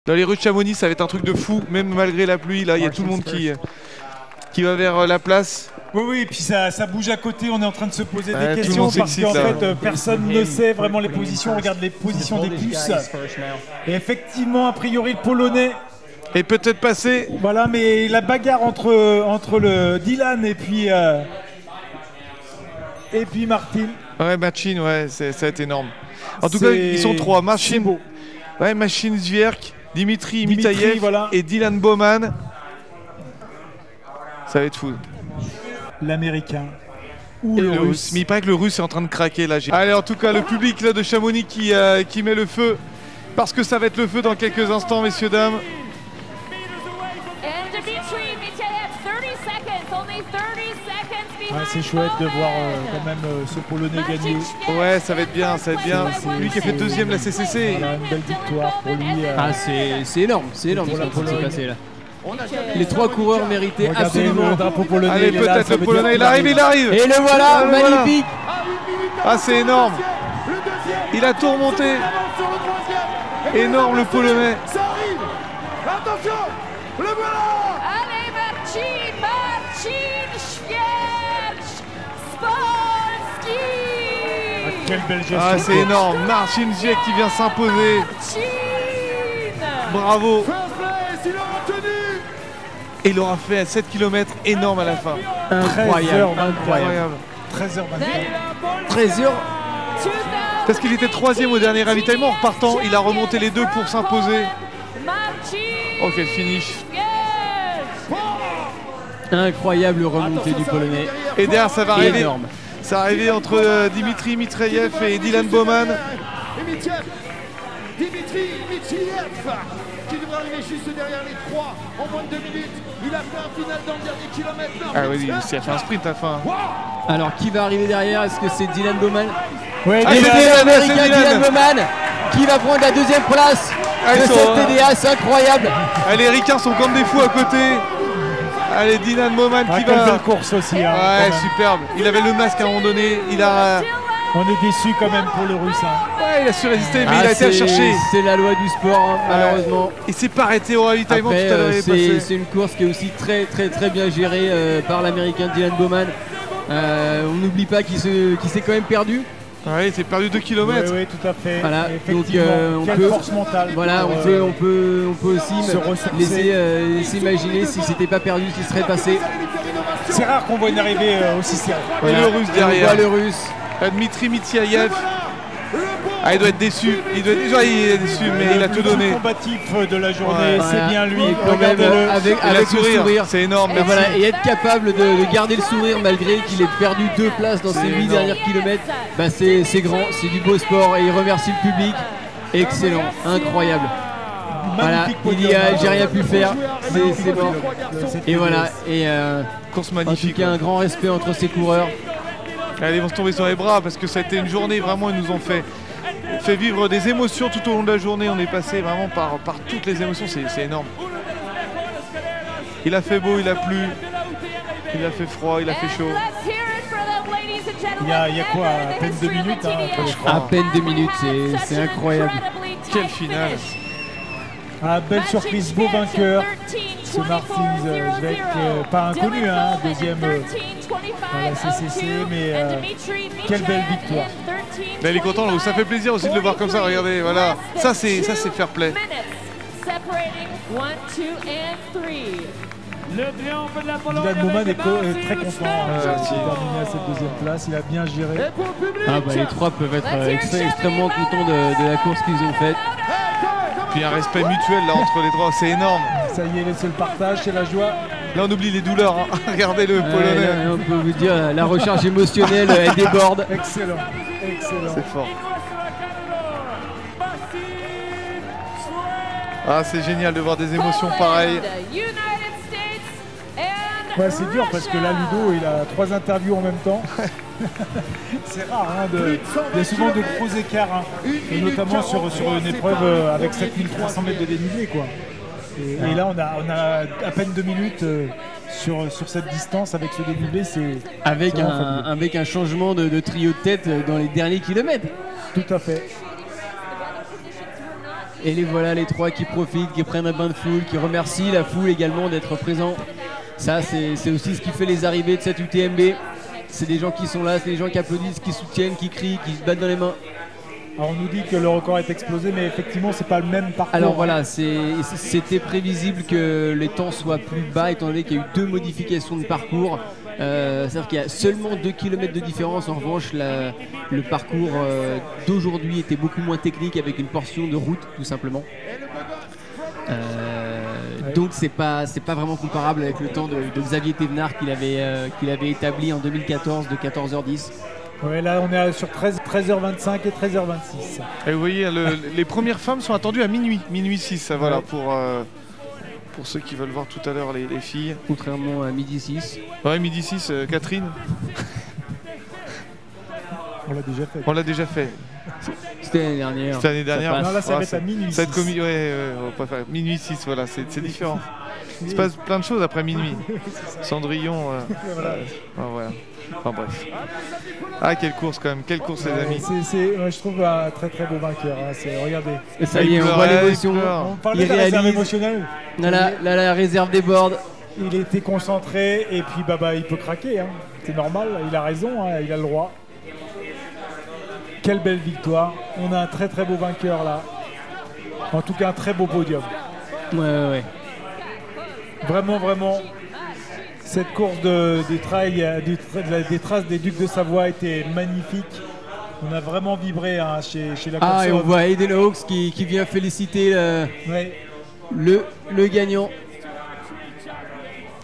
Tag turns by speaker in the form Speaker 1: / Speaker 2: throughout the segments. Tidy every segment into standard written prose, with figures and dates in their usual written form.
Speaker 1: Dans les rues de Chamonix, ça va être un truc de fou, même malgré la pluie. Là, il y a tout le monde qui va vers la place.
Speaker 2: Oui, oui, et puis ça bouge à côté, on est en train de se poser des
Speaker 1: tout le
Speaker 2: questions
Speaker 1: monde
Speaker 2: parce
Speaker 1: s'excite,
Speaker 2: qu'en
Speaker 1: là.
Speaker 2: fait, personne ne sait vraiment les positions. On regarde les positions des bus. Et effectivement, a priori, le Polonais.
Speaker 1: Et peut-être passer.
Speaker 2: Voilà, mais la bagarre entre le Dylan et puis Martin.
Speaker 1: Ouais, Machine, ouais, ça va être énorme. En tout cas, ils sont trois. Machine, ouais, Machine Zvierk, Dimitri Mitayev
Speaker 2: voilà.
Speaker 1: et Dylan Bowman. Ça va être fou.
Speaker 2: L'Américain.
Speaker 1: Et le russe. Mais il paraît que le russe est en train de craquer là. Allez, en tout cas, le public là, de Chamonix qui met le feu. Parce que ça va être le feu dans quelques instants, messieurs, dames.
Speaker 2: Ouais, c'est chouette de voir quand même ce Polonais gagner.
Speaker 1: Ouais, ça va être bien, ça va être bien. Lui qui a fait deuxième la CCC.
Speaker 2: Voilà, une belle victoire pour lui.
Speaker 3: Ah, c'est énorme ce qui s'est passé là. Les trois coureurs méritaient absolument.
Speaker 2: Le drapeau polonais.
Speaker 1: Allez, peut-être le Polonais, il arrive.
Speaker 3: Et le voilà, magnifique.
Speaker 1: Ah, c'est énorme. Il a tout remonté. Énorme le Polonais.
Speaker 4: Ça arrive. Attention, le voilà.
Speaker 5: Allez, Marcin Świercz, Spolski.
Speaker 2: Quelle belle gestion.
Speaker 1: Ah, c'est énorme. Marcin Świerk qui vient s'imposer. Bravo. Et il aura fait 7 km énorme à la fin.
Speaker 3: Incroyable.
Speaker 2: 13h24.
Speaker 3: 13h.
Speaker 1: Parce qu'il était troisième au dernier ravitaillement. En repartant, il a remonté les deux pour s'imposer. Oh, quel finish.
Speaker 3: Incroyable remontée du Polonais.
Speaker 1: Et derrière, ça va arriver.
Speaker 3: Énorme.
Speaker 1: Ça va arriver entre Dimitri Mitrayev et Dylan Bowman.
Speaker 4: Dimitri Mitrayev qui devrait arriver juste derrière les trois en moins de 2 minutes. Il a fait un final dans le dernier kilomètre.
Speaker 1: Ah oui, il a fait un sprint à la fin.
Speaker 3: Alors qui va arriver derrière? Est-ce que c'est Dylan Bowman?
Speaker 2: Oui,
Speaker 3: l'Américain Dylan Bowman qui va prendre la deuxième place de cette TDA, c'est incroyable.
Speaker 1: Les Ricains sont comme des fous à côté. Allez, Dylan Bowman qui va.
Speaker 2: Quelle belle course aussi. Hein,
Speaker 1: ouais, superbe. Il avait le masque à un moment donné.
Speaker 2: On est déçus quand même pour le russe. Hein.
Speaker 1: Ouais, il a su résister, mais il a été à chercher.
Speaker 3: C'est la loi du sport, hein, malheureusement.
Speaker 1: Il s'est pas arrêté au ravitaillement tout à l'heure.
Speaker 3: C'est une course qui est aussi très bien gérée par l'Américain Dylan Bowman. On n'oublie pas qu'il s'est quand même perdu.
Speaker 1: Ouais, il s'est perdu 2 km.
Speaker 2: Oui, tout à fait.
Speaker 3: Voilà, donc
Speaker 2: on peut force mentale.
Speaker 3: Voilà, on peut aussi laisser imaginer si c'était pas perdu, ce qui serait passé.
Speaker 2: C'est rare qu'on voit une arrivée aussi serrée.
Speaker 1: Et le russe derrière.
Speaker 3: Le russe.
Speaker 1: Dmitri Mitayev. Ah, il doit être déçu. Il est déçu, mais il a tout donné.
Speaker 2: Le combatif de la journée, c'est bien lui.
Speaker 3: Regardez-le avec le sourire.
Speaker 1: C'est énorme.
Speaker 3: Et, voilà, et être capable de garder le sourire malgré qu'il ait perdu 2 places dans ses 8 derniers kilomètres, bah c'est grand, c'est du beau sport et il remercie le public. Excellent, incroyable. Voilà, il dit j'ai rien pu faire, c'est mort. Et voilà, et
Speaker 1: course
Speaker 3: En
Speaker 1: magnifique.
Speaker 3: tout cas, un grand respect entre ces coureurs.
Speaker 1: Allez, ils vont se tomber sur les bras parce que ça a été une journée, vraiment, ils nous ont fait vivre des émotions tout au long de la journée. On est passé vraiment par toutes les émotions, c'est énorme. Il a fait beau, il a plu, il a fait froid, il a fait chaud.
Speaker 2: Il y a quoi, à peine 2 minutes je crois.
Speaker 3: À peine 2 minutes, c'est incroyable.
Speaker 1: Quelle finale.
Speaker 2: Ah, belle surprise, beau vainqueur. Ce Martin Zvierk, pas inconnu, deuxième à la CCC, mais quelle belle victoire.
Speaker 1: Mais il est content, ça fait plaisir aussi de le voir comme ça, regardez, voilà. Ça c'est fair play.
Speaker 2: Dylan Bowman est très content de terminer à cette deuxième place, il a bien géré.
Speaker 3: Les trois peuvent être extrêmement contents de la course qu'ils ont faite.
Speaker 1: Puis un respect mutuel là entre les trois, c'est énorme.
Speaker 2: Ça y est, c'est le partage, c'est la joie.
Speaker 1: Là on oublie les douleurs, hein. Regardez le Polonais.
Speaker 3: On peut vous dire, la recharge émotionnelle, elle déborde.
Speaker 2: Excellent.
Speaker 1: C'est fort. Ah, c'est génial de voir des émotions pareilles.
Speaker 2: Ouais, c'est dur parce que là, Ludo, il a 3 interviews en même temps. C'est rare, il y a souvent de gros écarts, et notamment sur une épreuve avec 7300 mètres de dénivelé, quoi. Et là, on a à peine 2 minutes sur cette distance avec ce dénivelé.
Speaker 3: Avec un changement de trio de tête dans les derniers kilomètres.
Speaker 2: Tout à fait.
Speaker 3: Et les voilà, les trois qui profitent, qui prennent un bain de foule, qui remercient la foule également d'être présents. Ça, c'est aussi ce qui fait les arrivées de cette UTMB. C'est des gens qui sont là, c'est des gens qui applaudissent, qui soutiennent, qui crient, qui se battent dans les mains.
Speaker 2: Alors on nous dit que le record est explosé, mais effectivement c'est pas le même parcours.
Speaker 3: Alors voilà, c'était prévisible que les temps soient plus bas étant donné qu'il y a eu 2 modifications de parcours. C'est-à-dire qu'il y a seulement 2 km de différence. En revanche, le parcours d'aujourd'hui était beaucoup moins technique avec une portion de route tout simplement. Donc c'est pas vraiment comparable avec le temps de Xavier Thévenard qu'il avait établi en 2014 de 14h10.
Speaker 2: Ouais, là on est sur 13h25 et 13h26.
Speaker 1: Et vous voyez, les premières femmes sont attendues à minuit 6, voilà, pour ceux qui veulent voir tout à l'heure les filles.
Speaker 3: Contrairement à midi 6.
Speaker 1: Ouais, midi 6, Catherine. On l'a déjà fait.
Speaker 3: C'était l'année dernière.
Speaker 1: C'était l'année dernière.
Speaker 2: Non, là ça va être à minuit 6.
Speaker 1: On va pas faire minuit 6, voilà, c'est différent. Il se passe plein de choses après minuit. Cendrillon. Voilà. Enfin bref. Ah, quelle course quand même, quelle course les amis.
Speaker 2: Je trouve un très très beau vainqueur. Regardez.
Speaker 3: Et ça y est, on voit l'émotion.
Speaker 2: On parlait de la réserve émotionnelle.
Speaker 3: Là, la réserve déborde.
Speaker 2: Il était concentré et puis il peut craquer. C'est normal, il a raison, il a le droit. Quelle belle victoire. On a un très très beau vainqueur là. En tout cas un très beau podium.
Speaker 3: Ouais.
Speaker 2: Vraiment. Cette course des traces des Ducs de Savoie était magnifique. On a vraiment vibré chez la course.
Speaker 3: Ah, et on voit Aiden Hawks qui vient féliciter le gagnant.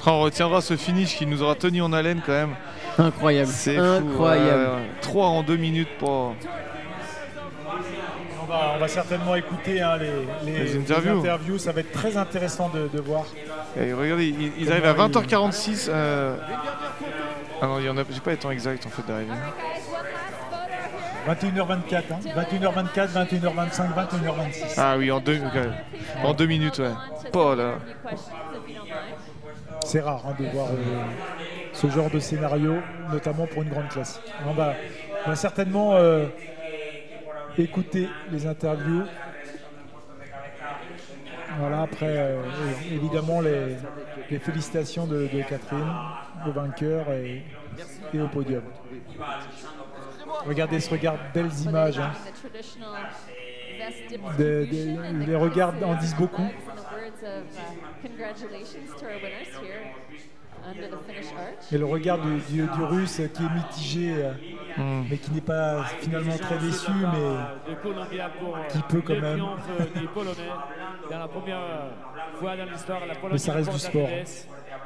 Speaker 1: On retiendra ce finish qui nous aura tenu en haleine quand même.
Speaker 3: Incroyable.
Speaker 1: C'est
Speaker 3: incroyable.
Speaker 1: 3 en 2 minutes pour...
Speaker 2: On va certainement écouter les interviews. Ça va être très intéressant de voir.
Speaker 1: Et regardez, ils arrivent à 20h46. Ah non, j'ai pas les temps exacts en fait d'arriver.
Speaker 2: 21h24, 21h24, 21h25, 21h26.
Speaker 1: Ah oui, en 2 minutes, ouais. Oh là.
Speaker 2: C'est rare de voir ce genre de scénario, notamment pour une grande classe. On va certainement écouter les interviews. Voilà, après, évidemment, les félicitations de Catherine, au vainqueur et au podium. Regardez ce regard, belles images. Les regards en disent beaucoup. Et le regard du Russe qui est mitigé, mais qui n'est pas finalement très déçu, mais qui peut quand même. Mais ça reste du sport.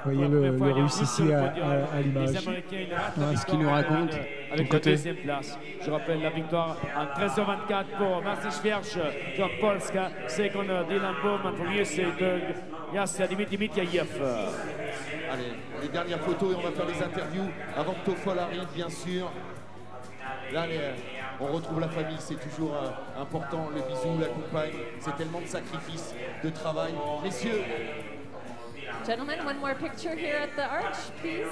Speaker 2: Vous voyez le Russe ici à l'image.
Speaker 3: Ce qu'il nous raconte.
Speaker 6: Avec la deuxième place. Je rappelle la victoire en 13h24 pour Marcin Świercz de Polska. Second Dylan Bowman. Premier c'est Jassia Dimitrijev.
Speaker 4: Allez, les dernières photos et on va faire les interviews avant que Toffol arrive, bien sûr. Là, on retrouve la famille, c'est toujours important. Le bisou, la compagne, c'est tellement de sacrifices, de travail. Messieurs.
Speaker 5: Gentlemen, one more picture here at the arch, please.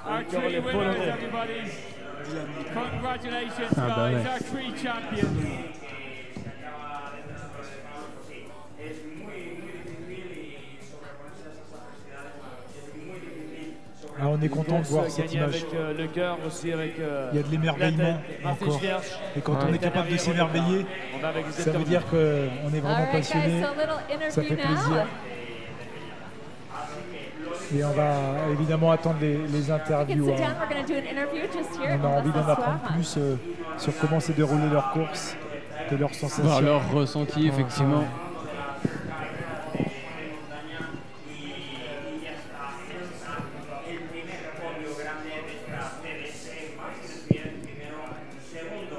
Speaker 6: Archery winners, everybody. Congratulations, guys, archery champions.
Speaker 2: Ah, on est content de voir cette image.
Speaker 6: Avec le cœur aussi, avec
Speaker 2: il y a de l'émerveillement encore. Et quand on est capable de s'émerveiller, ça veut dire qu'on est vraiment passionné. Ça fait plaisir. Et on va évidemment attendre les interviews. On a envie d'en apprendre plus sur comment s'est déroulée leur course, de leurs sensations.
Speaker 3: Voir leur ressenti, effectivement.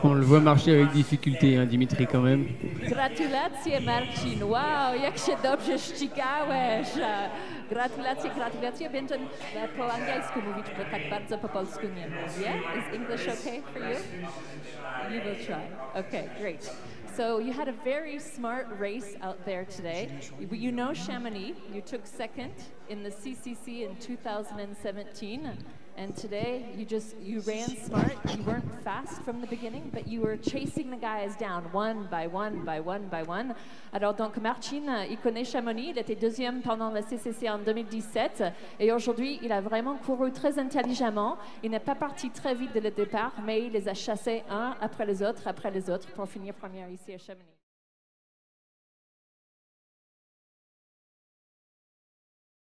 Speaker 3: On le voit marcher avec difficulté, Dimitri, quand même.
Speaker 5: Gratulacje, Marcin. Wow, jak się dobrze ścigałeś. Gratulacje. Będę po angielsku mówić, bo tak bardzo po polsku nie mówię. Is English okay for you? You will try. Okay, great. So you had a very smart race out there today. You know Chamonix. You took second in the CCC in 2017. And today, you ran smart. You weren't fast from the beginning, but you were chasing the guys down one by one by one by one. Alors donc Marcin, il connaît Chamonix. Il était deuxième pendant la CCC en 2017. Et aujourd'hui, il a vraiment couru très intelligemment. Il n'est pas parti très vite dès le départ, mais il les a chassés un après les autres pour finir premier ici à Chamonix.